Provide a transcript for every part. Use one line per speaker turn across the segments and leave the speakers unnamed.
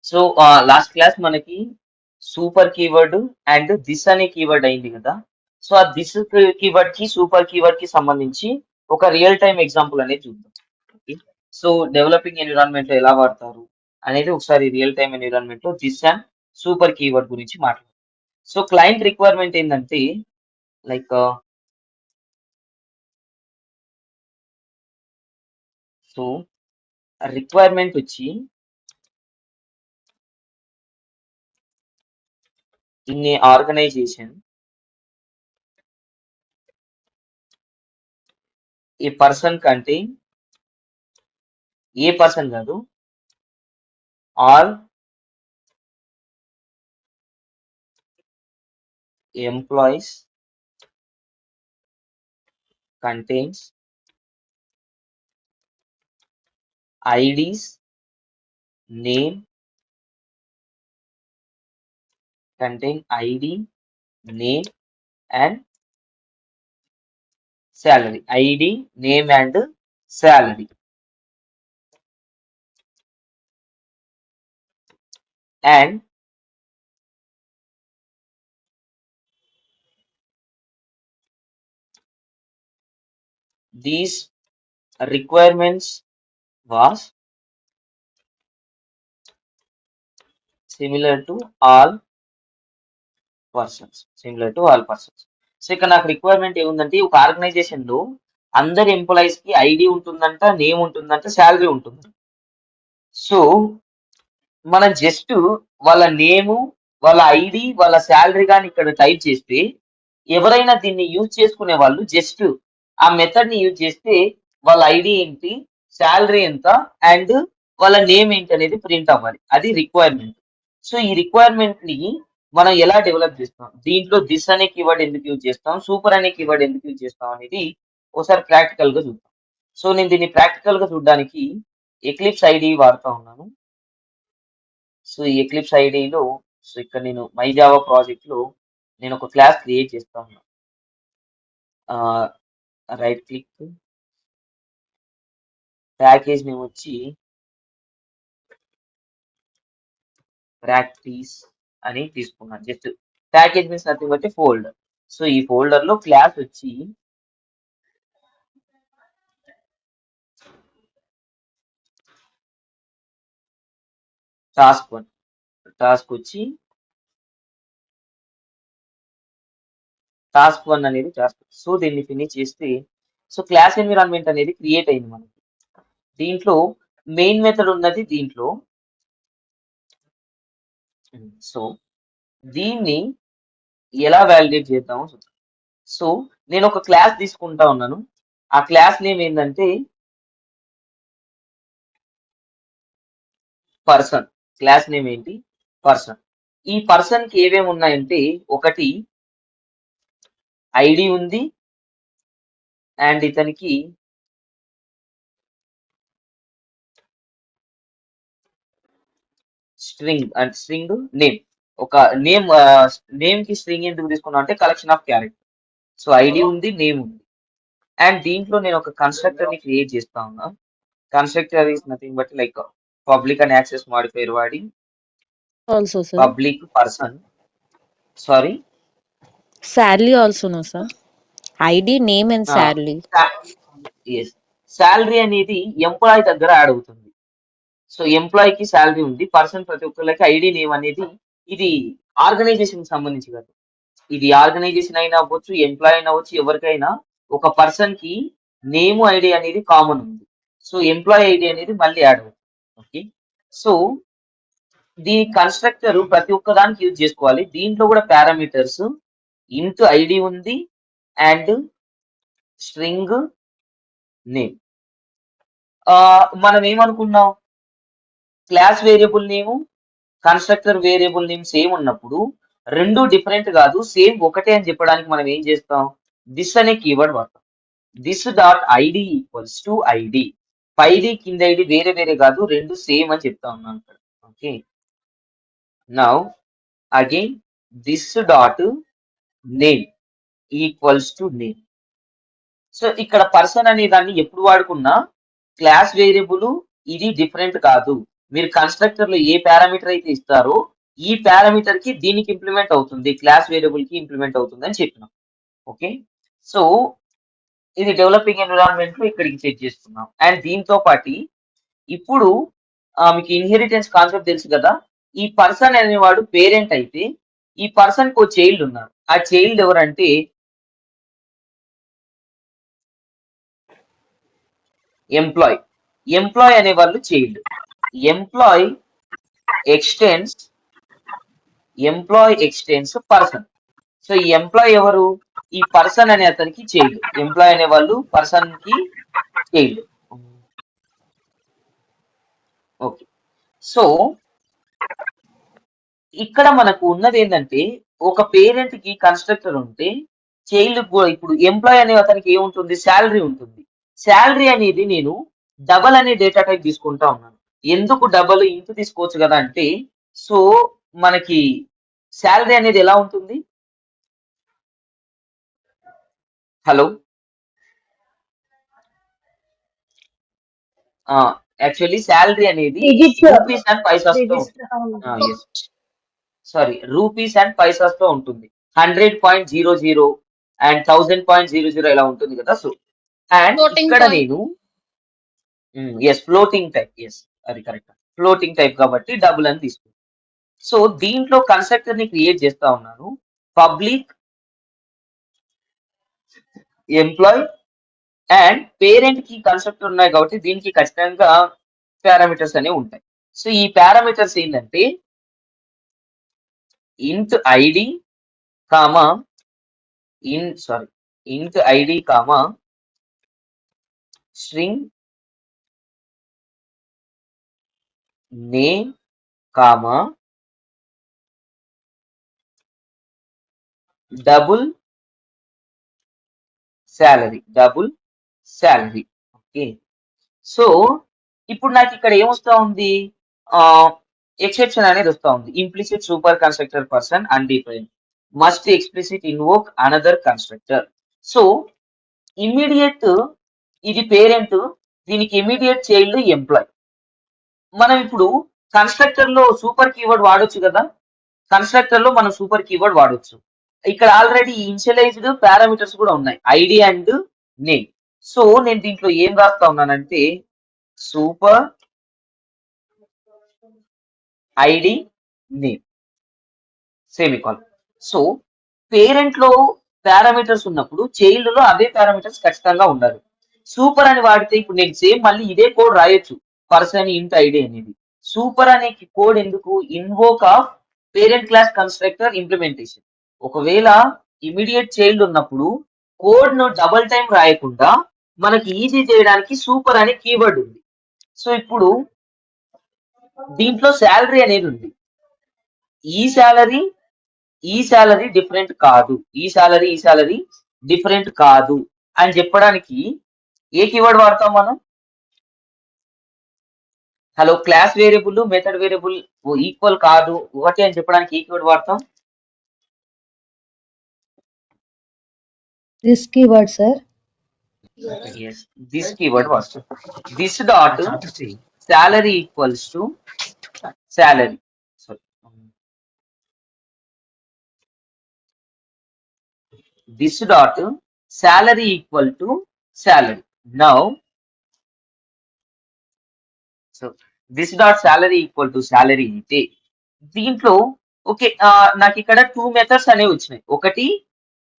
So last class మనకి super keyword and this అనే keyword అయింది కదా. సో ఆ దిస్ కీవర్డ్ కి సూపర్ కీవర్డ్ కి సంబంధించి ఒక రియల్ టైమ్ ఎగ్జాంపుల్ అనేది చూద్దాం. ఓకే. సో డెవలపింగ్ ఎన్విరాన్మెంట్ లో ఎలా వాడతారు అనేది ఒకసారి రియల్ టైమ్ ఎన్విరాన్మెంట్ లో దిస్ అండ్ సూపర్ కీవర్డ్ గురించి మాట్లాడదాం. సో క్లయింట్ రిక్వైర్మెంట్ ఏంటంటే లైక్ సో రిక్వైర్మెంట్ వచ్చి in a organization a person కంటే ఏ పర్సన్ కాదు all employees contains IDs, name, contain ID, name and salary. ID, name and salary. And these requirements was similar to all persons. Similar to all persons. So ఇక్కడ నాకు requirement ఏముందంటే ఒక organisation లో అందరి employees కి ID ఉంటుందంట, name ఉంటుందంట, salary ఉంటుంది. సో మనం జస్ట్ వాళ్ళ నేము, వాళ్ళ ఐడి, వాళ్ళ శాలరీ కానీ ఇక్కడ టైప్ చేస్తే ఎవరైనా దీన్ని యూజ్ చేసుకునే వాళ్ళు జస్ట్ ఆ మెథడ్ ని యూజ్ చేస్తే వాళ్ళ ఐడి ఏంటి, శాలరీ ఎంత అండ్ వాళ్ళ నేమ్ ఏంటి అనేది ప్రింట్ అవ్వాలి. అది రిక్వైర్మెంట్. సో ఈ రిక్వైర్మెంట్ ని మనం ఎలా డెవలప్ చేస్తాం, దీంట్లో దిస్ అనే కీవర్డ్ ఎందుకు యూజ్ చేస్తాం, సూపర్ అనే కీవర్డ్ ఎందుకు యూజ్ చేస్తాం అనేది ఒకసారి ప్రాక్టికల్ గా చూద్దాం. సో నేను దీన్ని ప్రాక్టికల్ గా చూడడానికి ఎక్లిప్స్ ఐడి వాడుతా ఉన్నాను. సో ఈ ఎక్లిప్స్ ఐడిలో సో ఇక్కడ నేను మై జావా ప్రాజెక్ట్ లో నేను ఒక క్లాస్ క్రియేట్ చేస్తా ఉన్నాను. రైట్ క్లిక్, ప్యాకేజ్ నేమ్ వచ్చి ప్రాక్టీస్ అని తీసుకున్నాను. Just package means nothing but folder. So ఈ ఫోల్డర్ లో క్లాస్ వచ్చి టాస్క్ 1, టాస్క్ వచ్చి టాస్క్ 1 అనేది టాస్క్. సో దీన్ని ఫినిష్ చేస్తే సో క్లాస్ ఎన్విరాన్మెంట్ అనేది క్రియేట్ అయింది మనకి. దీంట్లో మెయిన్ మెథడ్ ఉన్నది దీంట్లో. సో దీన్ని ఎలా వ్యాలిడేట్ చేద్దామో చూద్దాం. సో నేను ఒక క్లాస్ తీసుకుంటా ఉన్నాను. ఆ క్లాస్ నేమ్ ఏంటంటే పర్సన్. క్లాస్ నేమ్ ఏంటి, పర్సన్. ఈ పర్సన్ కి ఏమేమి ఉన్నాయంటే ఒకటి ఐడి ఉంది అండ్ ఇతనికి స్ట్రింగ్ అండ్ స్ట్రింగ్ నేమ్. ఒక నేమ్ నేమ్ కి స్ట్రింగ్ ఎందుకు తీసుకున్నా అంటే collection of character. So ID ఉంది, నేమ్ ఉంది. అండ్ దీంట్లో నేను ఒక కన్స్ట్రక్టర్ ని క్రియేట్ చేస్తా ఉన్నా. Constructor is nothing but like public and access modifier వాడి
Also, sir.
Public person sorry
Salary also, no, sir. ID, name, and salary.
Yes salary అనేది ఎంప్లాయీ దగ్గర యాడ్ అవుతుంది. సో ఎంప్లాయీకి శాలరీ ఉంది, పర్సన్ ప్రతి ఒక్కరికి ఐడి నేమ్ అనేది ఇది ఆర్గనైజేషన్ కి సంబంధించి కాదు. ఇది ఆర్గనైజేషన్ అయినా అవ్వచ్చు, ఎంప్లాయీ అయినా అవ్వచ్చు, ఎవరికైనా ఒక పర్సన్ కి నేమ్ ఐడి అనేది కామన్ ఉంది. సో ఎంప్లాయీ ఐడి అనేది మళ్ళీ యాడ్ అవుతుంది. ఓకే. సో దీని కన్స్ట్రక్టర్ ప్రతి ఒక్క దానికి యూజ్ చేసుకోవాలి. దీంట్లో కూడా పారామీటర్స్ ఇంటూ ఐడి ఉంది అండ్ స్ట్రింగ్ నేమ్. మనం ఏమనుకున్నాం, class variable name, constructor variable name same ఉన్నప్పుడు రెండు డిఫరెంట్ కాదు సేమ్ ఒకటే అని చెప్పడానికి మనం ఏం చేస్తాం, దిస్ అనే కీవర్డ్ వాడతాం. This dot ID equals to ID. పైది కింద ఐడి వేరే వేరే కాదు, రెండు సేమ్ అని చెప్తా ఉన్నాను ఇక్కడ. Okay. Now again this dot name equals to name. So ఇక్కడ పర్సన్ అనే దాన్ని ఎప్పుడు వాడుకున్నా క్లాస్ వేరియబుల్ ఇది డిఫరెంట్ కాదు, మీరు కన్స్ట్రక్టర్ లో ఏ పారామీటర్ అయితే ఇస్తారో ఈ పారామీటర్ కి దీనికి ఇంప్లిమెంట్ అవుతుంది, క్లాస్ వేరియబుల్ కి ఇంప్లిమెంట్ అవుతుంది అని చెప్పినాం. ఓకే, సో ఇది డెవలపింగ్ ఎన్విరాన్మెంట్ లో ఇక్కడికి చెక్ చేసుకున్నాం. అండ్ దీంతో పాటు ఇప్పుడు మీకు ఇన్హెరిటెన్స్ కాన్సెప్ట్ తెలుసు కదా. ఈ పర్సన్ అనేవాడు పేరెంట్ అయితే ఈ పర్సన్ కి చైల్డ్ ఉన్నారు. ఆ చైల్డ్ ఎవరంటే ఎంప్లాయ్. ఎంప్లాయ్ అనే వాళ్ళు child. Employee extends person. So ఈ ఎంప్లాయ్ ఎవరు? ఈ పర్సన్ అనే అతనికి చైల్డ్. ఎంప్లాయ్ అనే వాళ్ళు పర్సన్ కి చైల్డ్. ఓకే, సో ఇక్కడ మనకు ఉన్నది ఏంటంటే ఒక పేరెంట్ కి కన్స్ట్రక్టర్ ఉంటే చైల్డ్ ఇప్పుడు ఎంప్లాయ్ అనే అతనికి ఏముంటుంది? శాలరీ ఉంటుంది. శాలరీ అనేది నేను డబల్ అనే డేటా టైప్ తీసుకుంటా ఉన్నాను. ఎందుకు డబల్? ఇంటూ తీసుకోవచ్చు కదా అంటే, సో మనకి శాలరీ అనేది ఎలా ఉంటుంది? హలో, యాక్చువల్లీ శాలరీ అనేది
Digits,
రూపీస్ అండ్ పైసాస్ తో
digits.
ఉంటుంది. Yes, sorry, rupees and paisas తో ఉంటుంది. 100.00 అండ్ 1000.00 ఇలా ఉంటుంది కదా. సో అండ్
ఫ్లోటింగ్
ఇక్కడ
పాయింట్.
నేను ఎస్ ఫ్లోటింగ్ టైప్, ఎస్ అది కరెక్ట్, ఫ్లోటింగ్ టైప్ కాబట్టి డబుల్ అని తీసుకుంటాను. సో దీంట్లో కన్స్ట్రక్టర్ ని క్రియేట్ చేస్తా ఉన్నాను. పబ్లిక్ ఎంప్లాయ్ అండ్ పేరెంట్ కి కన్స్ట్రక్టర్ ఉన్నాయి కాబట్టి దీనికి ఖచ్చితంగా పారామీటర్స్ అనేవి ఉంటాయి. సో ఈ పారామీటర్స్ ఏంటంటే ఇంట్ ఐడి కామా ఇంట్ ID comma string name comma double salary. Okay, so ఇప్పుడు నాకు ఇక్కడ ఏమొస్తా ఉంది? ఎక్సెప్షన్ అనేది వస్తా ఉంది. Implicit super constructor person undefined must explicit invoke another constructor. So immediate ఇది పేరెంట్, దీనికి ఇమ్మీడియట్ చైల్డ్ ఎంప్లాయ్. మనం ఇప్పుడు కన్స్ట్రక్టర్ లో సూపర్ కీవర్డ్ వాడొచ్చు కదా. కన్స్ట్రక్టర్ లో మనం సూపర్ కీవర్డ్ వాడొచ్చు. ఇక్కడ ఆల్రెడీ ఇనిషియలైజ్డ్ పారామీటర్స్ కూడా ఉన్నాయి, ఐడి అండ్ నేమ్. సో నేను దీంట్లో ఏం రాస్తా ఉన్నానంటే super ID name semicolon. So parent లో పారామీటర్స్ ఉన్నప్పుడు చైల్డ్ లో అదే పారామీటర్స్ ఖచ్చితంగా ఉండాలి. సూపర్ అని వాడితే ఇప్పుడు నేను సేమ్ మళ్ళీ ఇదే కోడ్ రాయొచ్చు, పర్సన్ ఇంట్ ఐడి అనేది. సూపర్ అనే కోడ్ ఎందుకు? Invoke of parent class constructor implementation. ఒకవేళ ఇమీడియట్ చైల్డ్ ఉన్నప్పుడు కోడ్ ను డబల్ టైం రాయకుండా మనకి ఈజీ చేయడానికి సూపర్ అనే కీవర్డ్ ఉంది. సో ఇప్పుడు దీంట్లో శాలరీ అనేది ఉంది. ఈ శాలరీ డిఫరెంట్ కాదు, ఈ శాలరీ డిఫరెంట్ కాదు అని చెప్పడానికి ఏ కీవర్డ్ వాడతాం మనం? Hello, class variable method variable equal కాదు ఒకటి అని చెప్పడానికి ఏ కీవర్డ్ వాడతాం?
This keyword, sir.
Yes, this keyword వాడతాం. This dot salary equals to salary. This dot salary equal to salary. Now so this dot salary equal to salary అయితే దీంట్లో okay, నాకు ఇక్కడ 2 మెథడ్స్ అనేవి వచ్చినాయి. ఒకటి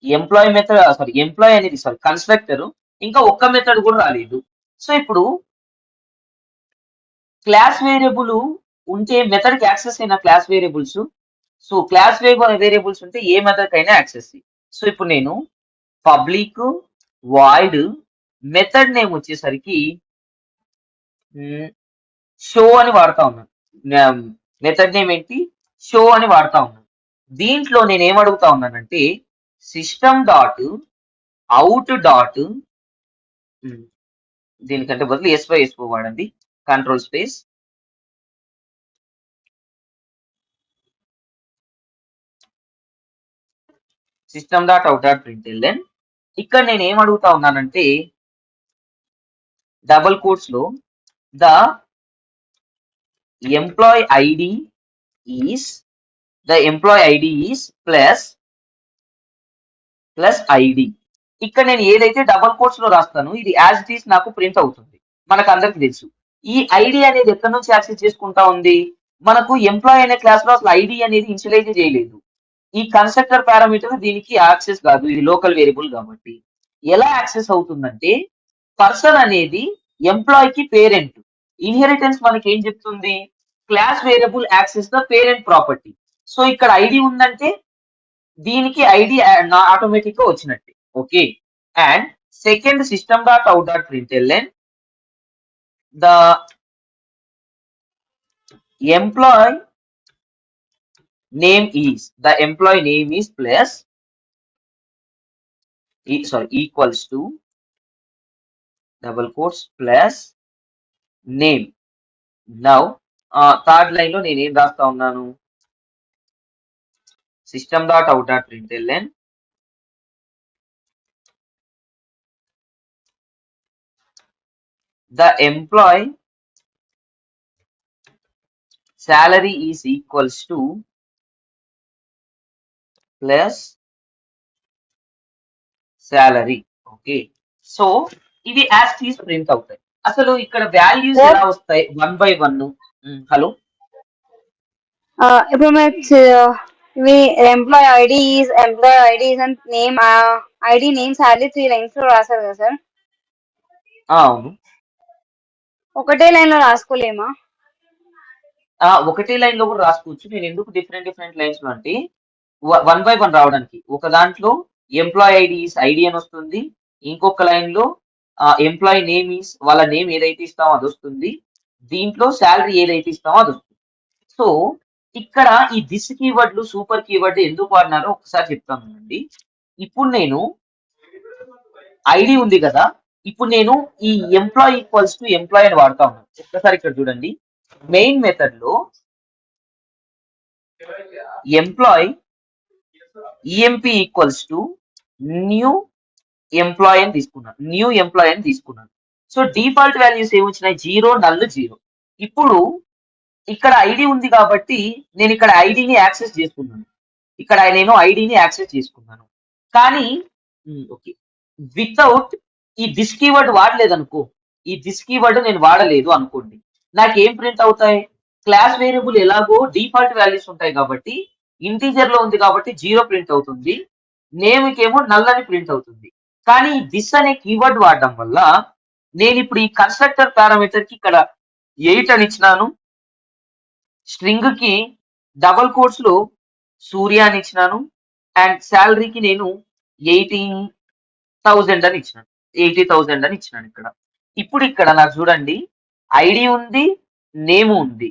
ఎంప్లాయ్ మెథడ్, ఎంప్లాయ్ అనేది constructor, ఇంకా ఒక్క మెథడ్ కూడా రాలేదు. సో ఇప్పుడు క్లాస్ వేరియబుల్ ఉంటే మెథడ్ కి యాక్సెస్ అయిన class variables, so class variables ఉంటే ఏ మెథడ్ కైనా యాక్సెస్. సో ఇప్పుడు నేను పబ్లిక్ వాయిడ్ మెథడ్ నేమ్ వచ్చేసరికి షో అని వాడతా ఉన్నాను. మెథడ్ నేమ్ ఏంటి? షో అని వాడతా ఉన్నాను. దీంట్లో నేను ఏం అడుగుతా ఉన్నానంటే సిస్టమ్ డాట్ అవుట్ డాట్, దీనికంటే బదులు ఎస్ఓ వాడండి, control space system dot out dot println. ఇక్కడ నేను ఏం అడుగుతా ఉన్నానంటే డబుల్ కోట్స్ లో the employee ID is the employee ID is plus ID. ఇక్కడ నేను ఏదైతే డబల్ కోట్స్ లో రాస్తానో ఇది యాజ్ ఇట్ ఈస్ నాకు ప్రింట్ అవుతుంది. మనకు అందరికి తెలుసు. ఈ ఐడి అనేది ఎక్కడి నుంచి యాక్సెస్ చేసుకుంటా ఉంది? మనకు ఎంప్లాయ్ అనే క్లాస్ లో అసలు ఐడి అనేది ఇనిషియలైజ్ చేయలేదు. ఈ కన్స్ట్రక్టర్ పారామీటర్ దీనికి యాక్సెస్ కాదు, ఇది లోకల్ వేరియబుల్ కాబట్టి. ఎలా యాక్సెస్ అవుతుందంటే పర్సన్ అనేది ఎంప్లాయ్ కి పేరెంట్. ఇన్హెరిటెన్స్ మనకి ఏం చెప్తుంది? Class variable access the parent property. So ఇక్కడ ఐడి ఉందంటే దీనికి ఐడి ఆటోమేటిక్ గా వచ్చినట్టే. Okay. And second system dot out dot println the employee name is plus equals to double quotes plus name. Now third line లో నేను ఏం రాస్తా ఉన్నాను? System dot out dot println the employee salary is equals to plus salary. Okay. So ఇవి as teas print అవుతాయి. అసలు ఇక్కడ values ఎలా వస్తాయి? 1 by 1. హలో,
ఇప్పుడు మీ employee ID and name ID name salary 3 lines లో రాశారు కదా సార్?
అవును.
ఒకటే లైన్ లో రాసుకోలేమా?
ఒకటే లైన్ లో కూడా రాసుకోవచ్చు. నేను ఎందుకు డిఫరెంట్ లైన్స్ లో అంటే 1 by 1 రావడానికి. ఒక దాంట్లో ఎంప్లాయ్ ఐడి అని వస్తుంది, ఇంకొక లైన్ లో ఎంప్లాయ్ నేమ్ ఈస్ వాళ్ళ నేమ్ ఏదైతే ఇస్తామో అది వస్తుంది, దీంట్లో శాలరీ ఏదైతే ఇస్తామో అది వస్తుంది. సో ఇక్కడ ఈ దిస్ కీవర్డ్లు సూపర్ కీవర్డ్ ఎందుకు వాడినారో ఒకసారి చెప్తానండి. ఇప్పుడు నేను ఐడి ఉంది కదా, ఇప్పుడు నేను ఈ ఎంప్లాయ్ ఈక్వల్స్ టు ఎంప్లాయ్ అని వాడుతా ఉన్నాను. ఒక్కసారి ఇక్కడ చూడండి, మెయిన్ మెథడ్ లో employee EMP equals to new employee అని తీసుకున్నాను. సో డిఫాల్ట్ వాల్యూస్ ఏమొచ్చినాయి? 0, నల్ 0. ఇప్పుడు ఇక్కడ ఐడి ఉంది కాబట్టి నేను ఇక్కడ ఐడిని యాక్సెస్ చేసుకున్నాను. కానీ ఓకే, వితౌట్ ఈ దిస్ కీవర్డ్ వాడలేదనుకో, ఈ దిస్ కీవర్డ్ నేను వాడలేదు అనుకోండి, నాకేం ప్రింట్ అవుతాయి? క్లాస్ వేరియబుల్ ఎలాగో డిఫాల్ట్ వాల్యూస్ ఉంటాయి కాబట్టి ఇంటీజర్ లో ఉంది కాబట్టి 0 ప్రింట్ అవుతుంది, నేమ్ కేమో నల్ అని ప్రింట్ అవుతుంది. కానీ దిస్ అనే కీవర్డ్ వాడడం వల్ల నేను ఇప్పుడు ఈ కన్స్ట్రక్టర్ పారామీటర్ కి ఇక్కడ 8 అని ఇచ్చినాను, స్ట్రింగ్ కి డబల్ కోట్స్ లో సూర్య అని ఇచ్చినాను, అండ్ శాలరీకి నేను 80,000 అని ఇచ్చినాను ఇక్కడ. ఇప్పుడు ఇక్కడ నాకు చూడండి, ఐడి ఉంది, నేమ్ ఉంది.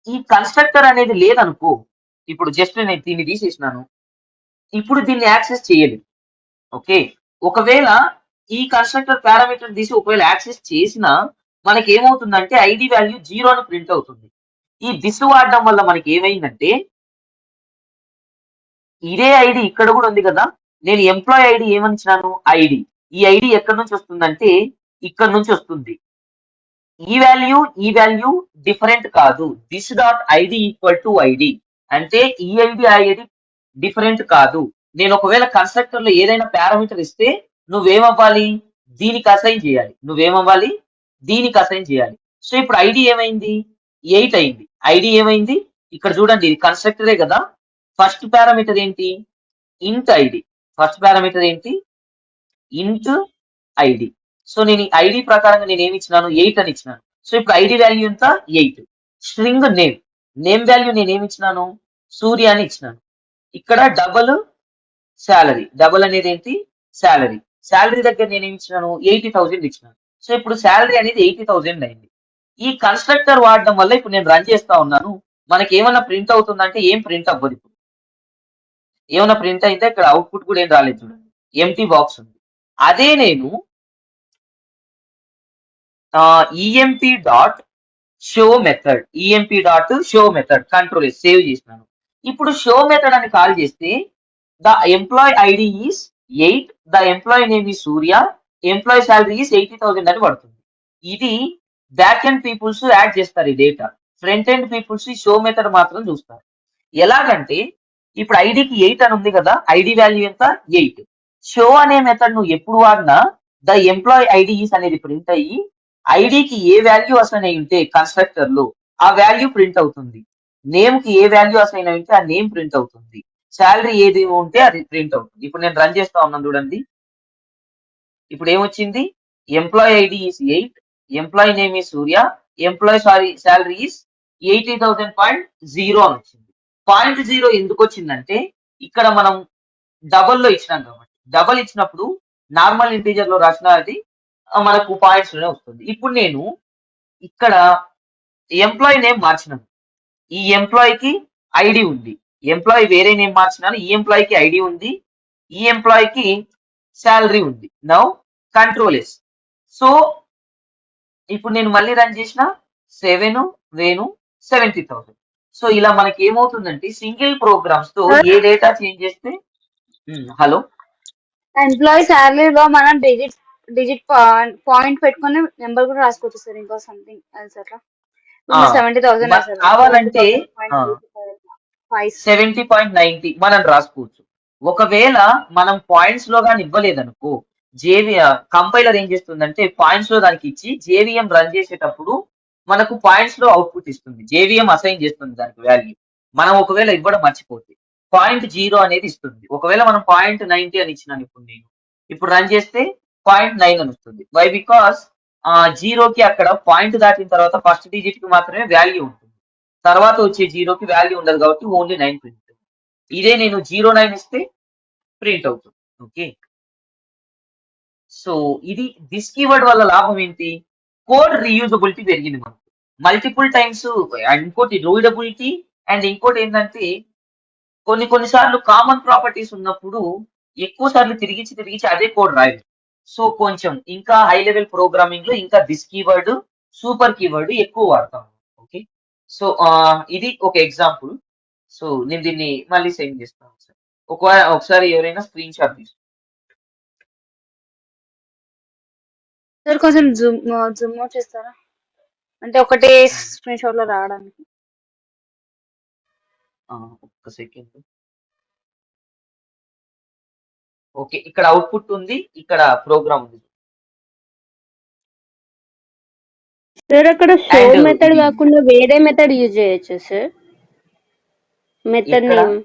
ఈ కన్స్ట్రక్టర్ అనేది లేదనుకో, ఇప్పుడు జస్ట్ నేను దీన్ని తీసేసినాను, ఇప్పుడు దీన్ని యాక్సెస్ చేయలేదు. ఓకే. ఒకవేళ ఈ కన్స్ట్రక్టర్ పారామీటర్ తీసి ఒకవేళ యాక్సెస్ చేసినా మనకి ఏమవుతుందంటే ఐడి వాల్యూ 0 అని ప్రింట్ అవుతుంది. ఈ దిస్ వాడడం వల్ల మనకి ఏమైందంటే ఇదే ఐడి ఇక్కడ కూడా ఉంది కదా, నేను ఎంప్లాయ్ ఐడి ఏమని ఇచ్చినాను? ఐడి. ఈ ఐడి ఎక్కడి నుంచి వస్తుందంటే ఇక్కడ నుంచి వస్తుంది. ఈ వాల్యూ డిఫరెంట్ కాదు. This dot ID equal to ID అంటే ఈ ఐడి ఆ ఐడి డిఫరెంట్ కాదు. నేను ఒకవేళ కన్స్ట్రక్టర్ లో ఏదైనా పారామీటర్ ఇస్తే నువ్వేమవ్వాలి? దీనికి అసైన్ చేయాలి. సో ఇప్పుడు ఐడి ఏమైంది? 8 అయింది. ఐడి ఏమైంది? ఇక్కడ చూడండి, ఇది కన్స్ట్రక్టరే కదా. ఫస్ట్ పారామీటర్ ఏంటి? ఇంట్ ఐడి. ఇంట్ ఐడి. సో నేను ఐడి ప్రకారంగా నేను ఏమి ఇచ్చినాను? 8 అని ఇచ్చినాను. సో ఇప్పుడు ఐడి వాల్యూ ఎంత? 8. స్ట్రింగ్ నేమ్ వాల్యూ నేను ఏమి ఇచ్చినాను? సూర్య అని ఇచ్చినాను. ఇక్కడ డబల్ శాలరీ, డబల్ అనేది ఏంటి? శాలరీ దగ్గర నేను ఏమి ఇచ్చినాను? 80,000 ఇచ్చినాను. సో ఇప్పుడు శాలరీ అనేది 80,000 అయింది. ఈ కన్స్ట్రక్టర్ వాడడం వల్ల ఇప్పుడు నేను రన్ చేస్తా ఉన్నాను, మనకి ఏమన్నా ప్రింట్ అవుతుందంటే ఏం ప్రింట్ అవ్వదు. ఇప్పుడు ఏమన్నా ప్రింట్ అయితే ఇక్కడ అవుట్పుట్ కూడా ఏం రాలేదు, చూడండి, ఎంటీ బాక్స్ ఉంది. అదే నేను E M P dot show method control save చేసినాను. ఇప్పుడు షో మెథడ్ అని కాల్ చేస్తే the employee ID is 8, the employee name is Surya, employee salary is 80,000 అని పడుతుంది. ఇది బ్యాక్ ఎండ్ పీపుల్స్ యాడ్ చేస్తారు ఈ డేటా. ఫ్రంట్ ఎండ్ పీపుల్స్ ఈ షో మెథడ్ మాత్రం చూస్తారు. ఎలాగంటే ఇప్పుడు ఐడికి 8 అని ఉంది కదా, ఐడి వాల్యూ ఎంత 8. షో అనే మెథడ్ నువ్వు ఎప్పుడు వాడినా ద ఎంప్లాయ్ ఐడిఈస్ అనేది ప్రింట్ అయ్యి ఐడికి ఏ వాల్యూ అసైన్ అయి ఉంటే కన్స్ట్రక్టర్ లో ఆ వాల్యూ ప్రింట్ అవుతుంది. నేమ్ కి ఏ వాల్యూ అసైన్ అయి ఉంటే ఆ నేమ్ ప్రింట్ అవుతుంది. శాలరీ ఏది ఉంటే అది ప్రింట్ అవుతుంది. ఇప్పుడు నేను రన్ చేస్తా ఉన్నాను చూడండి. ఇప్పుడు ఏమొచ్చింది? Employee ID is 8, employee name is Surya, employee salary is 80,000.0 అని వచ్చింది. 0.0 ఎందుకు వచ్చిందంటే ఇక్కడ మనం డబల్ లో ఇచ్చినాం కాబట్టి. డబల్ ఇచ్చినప్పుడు నార్మల్ ఇంటీజర్ లో రాసిన అది మనకు పాయింట్స్ లోనే వస్తుంది. ఇప్పుడు నేను ఇక్కడ ఎంప్లాయ్ నేమ్ మార్చినాను. ఈ ఎంప్లాయ్ కి ఐడి ఉంది. ఎంప్లాయ్ వేరే నేమ్ మార్చినాను. ఈ ఎంప్లాయ్ కి ఐడి ఉంది. ఈ ఎంప్లాయ్ కి శాలరీ ఉంది. Now control yes. సో ఇప్పుడు నేను మళ్ళీ రన్ చేసిన 7 వేను 70,000. సో ఇలా మనకి ఏమవుతుందంటే సింగిల్ ప్రోగ్రామ్స్ తో ఏ డేటా చేంజ్ చేస్తే హలో
ఎంప్లాయీ శాలరీలో మనం డిజిట్ పాయింట్ పెట్టుకుని నెంబర్ కూడా రాసుకోవచ్చు సార్. ఇంకో సంథింగ్ ఎల్స్ అట్లా. ఇప్పుడు 70,000
మనకు కావాలంటే
70,000.5.
70.90 మనం రాసుకోవచ్చు. ఒకవేళ మనం పాయింట్స్ లో కానీ ఇవ్వలేదనుకో, కంపైలర్ ఏం చేస్తుందంటే పాయింట్స్ లో దానికి ఇచ్చి జేవిఎం రన్ చేసేటప్పుడు మనకు పాయింట్స్ లో అవుట్పుట్ ఇస్తుంది. జేవిఎం అసైన్ చేస్తుంది దానికి వాల్యూ. మనం ఒకవేళ ఇవ్వడం మర్చిపోతే 0.0 అనేది ఇస్తుంది. ఒకవేళ మనం 0.90 అని ఇచ్చినాను ఇప్పుడు నేను. ఇప్పుడు రన్ చేస్తే 0.9 అని వస్తుంది. వై? బికాస్ జీరోకి అక్కడ పాయింట్ దాటిన తర్వాత ఫస్ట్ డిజిట్ కి మాత్రమే వాల్యూ ఉంటుంది. తర్వాత వచ్చే జీరోకి వాల్యూ ఉండదు కాబట్టి ఓన్లీ 9 ప్రింట్. ఇదే నేను 09 ఇస్తే ప్రింట్ అవుతుంది. ఓకే, సో ఇది దిస్ కీవర్డ్ వల్ల లాభం ఏంటి? కోడ్ రీయూజబిలిటీ పెరిగింది మనకు మల్టిపుల్ టైమ్స్. ఇంకోటి రూడబిలిటీ అండ్ ఇంకోటి ఏంటంటే కొన్నిసార్లు కామన్ ప్రాపర్టీస్ ఉన్నప్పుడు ఎక్కువ సార్లు తిరిగించి అదే కోడ్ రాయదు. సో కొంచెం ఇంకా హై లెవెల్ ప్రోగ్రామింగ్ లో ఇంకా దిస్ కీవర్డ్ సూపర్ కీవర్డ్ ఎక్కువ వాడతాం. ఓకే, సో ఇది ఒక ఎగ్జాంపుల్. సో నేను దీన్ని మళ్ళీ సెండ్ చేస్తాను సార్. ఒకసారి ఎవరైనా స్క్రీన్ షాట్ తీసుకో.
సార్ కొంచెం జూమ్ అవుట్ చేస్తారా? అంటే ఒకటే స్క్రీన్ షాట్ లో రావడానికి.
ఒక్క సెకండ్. ఓకే, ఇక్కడ అవుట్పుట్ ఉంది, ఇక్కడ ప్రోగ్రామ్ ఉంది.
సార్ అక్కడ షో
And
మెథడ్
ఇది
కాకుండా వేరే మెథడ్ యూజ్ చేయొచ్చు సార్. మెథడ్
ఇక్కడ
name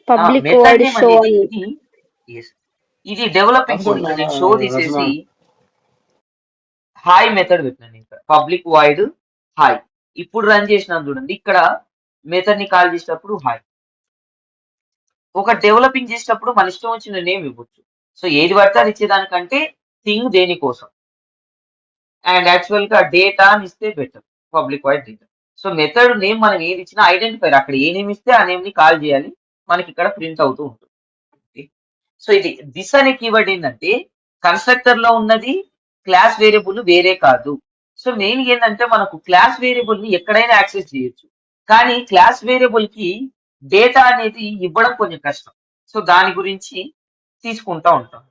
public
method
word
name
show
అనేది
అని.
ఇది డెవలపింగ్ కోడ్. ఇక్కడ నేను షో తీసేసి హాయ్ మెథడ్ పెట్టినాను. ఇక్కడ పబ్లిక్ వాయిడ్ హాయ్. ఇప్పుడు రన్ చేసినాను చూడండి. ఇక్కడ మెథడ్ ని కాల్ చేసేటప్పుడు హాయ్. ఒక డెవలపింగ్ చేసేటప్పుడు మన ఇష్టం వచ్చిన నేమ్ ఇవ్వచ్చు. సో ఏది పడితే అది ఇచ్చేదానికంటే థింగ్ దేనికోసం. అండ్ యాక్చువల్ గా డేటా అని ఇస్తే better, public wide data. So method name మనం ఏది ఇచ్చినా ఐడెంటిఫైర్, అక్కడ ఏ నేమ్ ఇస్తే ఆ నేమ్ ని కాల్ చేయాలి, మనకి ఇక్కడ ప్రింట్ అవుతూ ఉంటుంది. సో ఇది దిస్ అనే కీవర్డ్ ఏంటంటే కన్స్ట్రక్టర్ లో ఉన్నది క్లాస్ వేరియబుల్ వేరే కాదు. సో మెయిన్ ఏంటంటే మనకు క్లాస్ వేరియబుల్ ని ఎక్కడైనా యాక్సెస్ చేయొచ్చు, కానీ క్లాస్ వేరియబుల్ కి డేటా అనేది ఇవ్వడం కొంచెం కష్టం. సో దాని గురించి తీసుకుంటా ఉంటాం.